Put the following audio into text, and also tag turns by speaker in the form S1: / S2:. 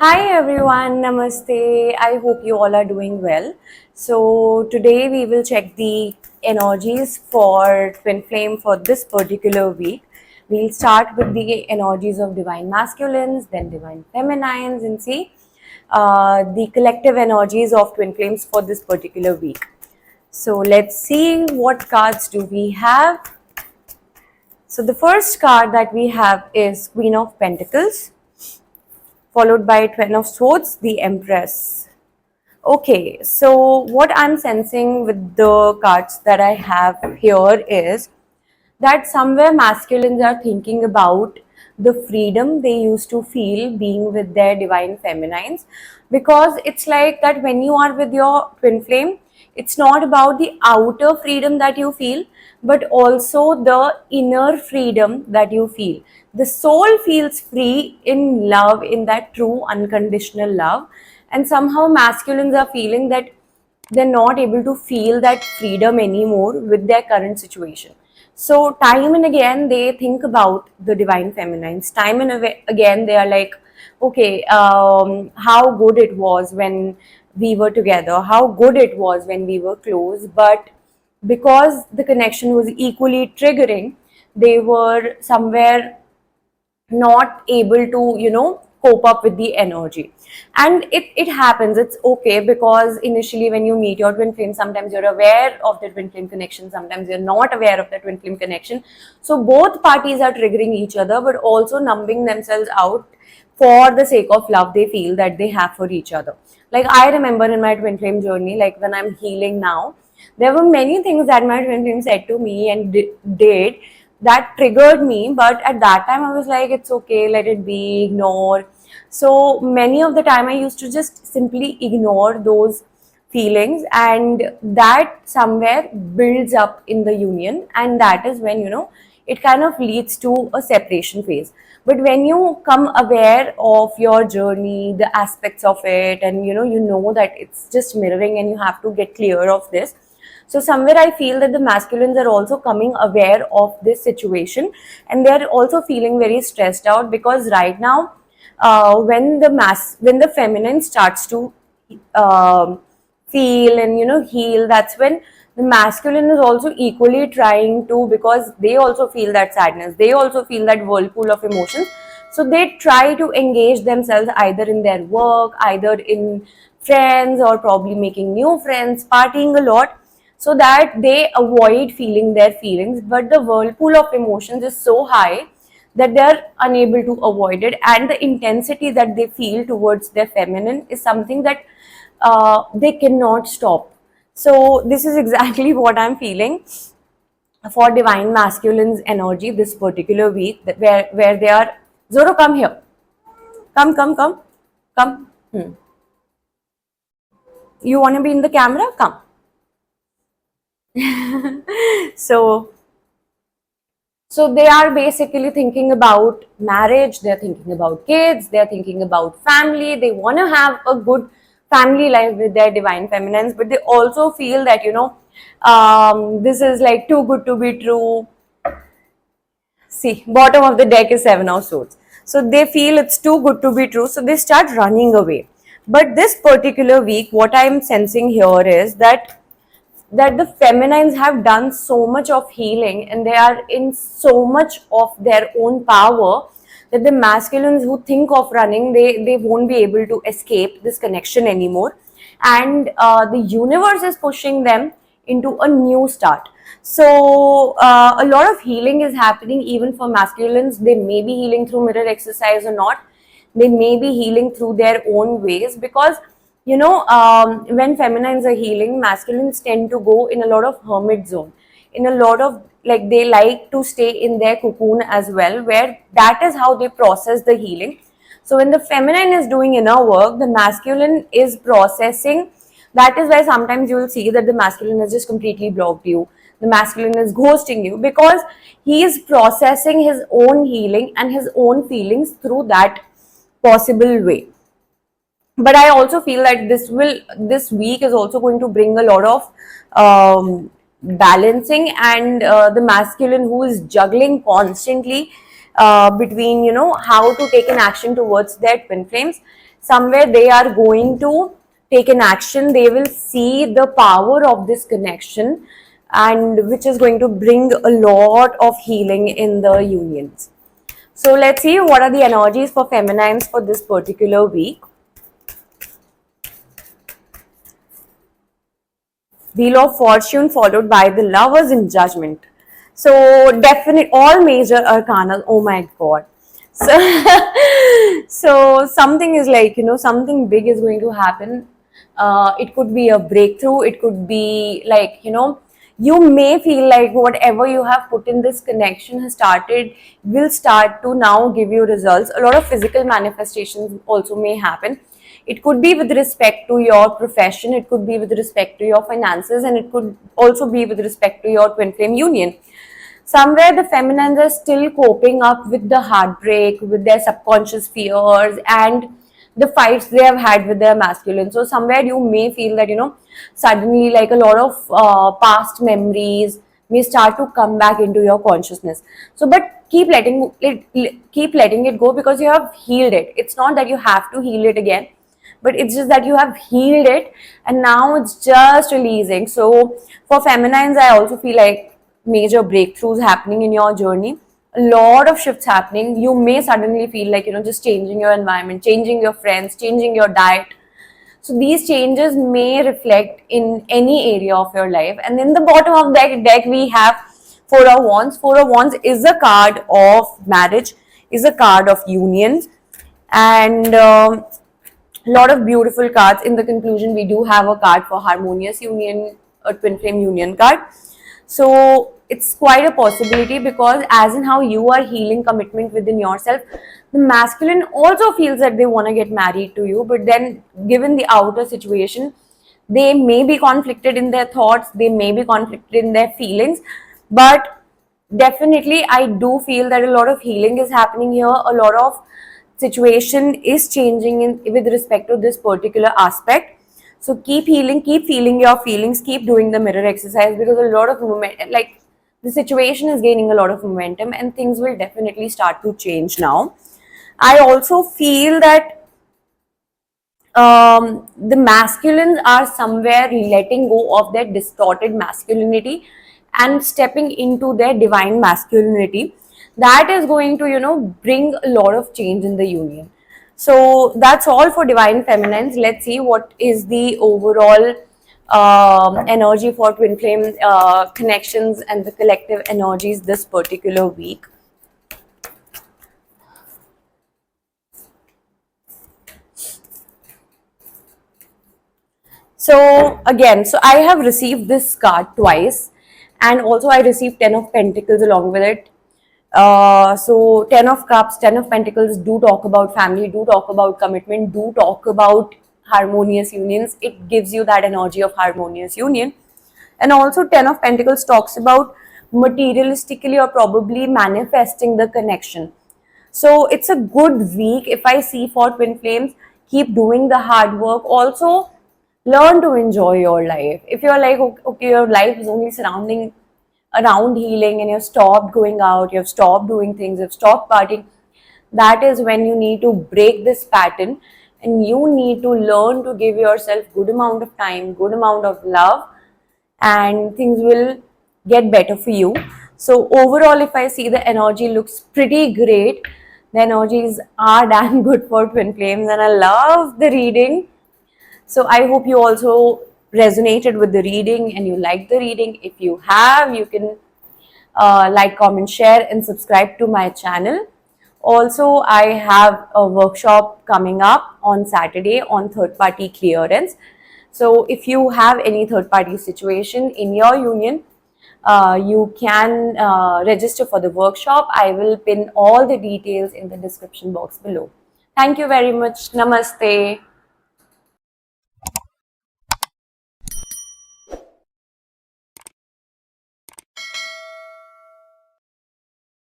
S1: Hi everyone, Namaste. I hope you all are doing well. So today we will check the energies for twin flame for this particular week. We'll start with the energies of divine masculines, then divine feminines, and see the collective energies of twin flames for this particular week. So let's see what cards do we have. So the first card that we have is Queen of Pentacles, followed by Ten of Swords, the Empress. Okay, so what I'm sensing with the cards that I have here is that somewhere masculines are thinking about the freedom they used to feel being with their divine feminines, because it's like that when you are with your twin flame, it's not about the outer freedom that you feel but also the inner freedom that you feel. The soul feels free in love, in that true unconditional love, and somehow masculines are feeling that they're not able to feel that freedom anymore with their current situation. So time and again they think about the divine feminines. Time and again they are like, okay, how good it was when we were together, how good it was when we were close, but because the connection was equally triggering, they were somewhere not able to cope up with the energy. And it happens, it's okay, because initially when you meet your twin flame, sometimes you're aware of the twin flame connection, sometimes you're not aware of the twin flame connection. So both parties are triggering each other but also numbing themselves out for the sake of love they feel that they have for each other. Like I remember in my twin flame journey, like when I'm healing now, there were many things that my twin flame said to me and did that triggered me, but at that time I was like, it's okay, let it be, ignore. So many of the time I used to just simply ignore those feelings, and that somewhere builds up in the union, and that is when it kind of leads to a separation phase. But when you come aware of your journey, the aspects of it, and you know that it's just mirroring and you have to get clear of this. So somewhere I feel that the masculines are also coming aware of this situation, and they're also feeling very stressed out, because right now when the feminine starts to feel and heal, that's when the masculine is also equally trying to, because they also feel that sadness, they also feel that whirlpool of emotions. So they try to engage themselves either in their work, either in friends, or probably making new friends, partying a lot, so that they avoid feeling their feelings. But the whirlpool of emotions is so high that they are unable to avoid it, and the intensity that they feel towards their feminine is something that they cannot stop. So this is exactly what I'm feeling for divine masculine's energy this particular week, that where they are. Zoro, come here, come. You want to be in the camera? Come. So they are basically thinking about marriage, they're thinking about kids, they're thinking about family. They want to have a good family life with their divine feminines, but they also feel that this is like too good to be true. See, bottom of the deck is Seven of Swords. So they feel it's too good to be true, so they start running away. But this particular week, what I'm sensing here is that the feminines have done so much of healing, and they are in so much of their own power, that the masculines who think of running, they won't be able to escape this connection anymore. And the universe is pushing them into a new start. So a lot of healing is happening even for masculines. They may be healing through mirror exercise or not, they may be healing through their own ways, because when feminines are healing, masculines tend to go in a lot of hermit zone, in a lot of, like, they like to stay in their cocoon as well, where that is how they process the healing. So when the feminine is doing inner work, the masculine is processing. That is why sometimes you will see that the masculine has just completely blocked you, the masculine is ghosting you, because he is processing his own healing and his own feelings through that possible way. But I also feel that this week is also going to bring a lot of balancing, and the masculine who is juggling constantly between how to take an action towards their twin flames. somewhere they are going to take an action. They will see the power of this connection, and which is going to bring a lot of healing in the unions. So let's see what are the energies for feminines for this particular week. Wheel of Fortune followed by the Lovers in Judgment. So definite all major arcana. Oh my god. So, so something is like, something big is going to happen. It could be a breakthrough. It could be like, you may feel like whatever you have put in this connection will start to now give you results. A lot of physical manifestations also may happen. It could be with respect to your profession, it could be with respect to your finances, and it could also be with respect to your twin flame union. Somewhere the feminines are still coping up with the heartbreak, with their subconscious fears, and the fights they have had with their masculine. So somewhere you may feel that, suddenly like a lot of past memories may start to come back into your consciousness. So, but keep letting it go, because you have healed it. It's not that you have to heal it again, but it's just that you have healed it and now it's just releasing. So for feminines, I also feel like major breakthroughs happening in your journey, a lot of shifts happening. You may suddenly feel like, just changing your environment, changing your friends, changing your diet. So these changes may reflect in any area of your life. And in the bottom of that deck, we have Four of Wands. Four of Wands is a card of marriage, is a card of unions, and lot of beautiful cards. In the conclusion, we do have a card for harmonious union, a twin flame union card. So it's quite a possibility, because as in how you are healing commitment within yourself, the masculine also feels that they want to get married to you, but then given the outer situation, they may be conflicted in their thoughts, they may be conflicted in their feelings, but definitely I do feel that a lot of healing is happening here. A lot of situation is changing with respect to this particular aspect. So keep healing, keep feeling your feelings, keep doing the mirror exercise, because a lot of movement, like the situation is gaining a lot of momentum and things will definitely start to change now. I also feel that the masculines are somewhere letting go of their distorted masculinity and stepping into their divine masculinity. That is going to, bring a lot of change in the union. So that's all for divine feminines. Let's see what is the overall energy for twin flame connections and the collective energies this particular week. So again, so I have received this card twice, and also I received 10 of Pentacles along with it. So 10 of Cups, 10 of Pentacles do talk about family, do talk about commitment, do talk about harmonious unions. It gives you that energy of harmonious union. And also 10 of Pentacles talks about materialistically or probably manifesting the connection. So it's a good week if I see for twin flames. Keep doing the hard work. Also learn to enjoy your life. If you're like, okay, your life is only surrounding around healing and you've stopped going out, you've stopped doing things, you've stopped partying, that is when you need to break this pattern and you need to learn to give yourself good amount of time, good amount of love, and things will get better for you. So overall, if I see the energy looks pretty great, the energies are damn good for twin flames, and I love the reading. So I hope you also resonated with the reading and you liked the reading. If you have, you can like, comment, share, and subscribe to my channel. Also, I have a workshop coming up on Saturday on third party clearance. So if you have any third party situation in your union, you can register for the workshop. I will pin all the details in the description box below. Thank you very much. Namaste.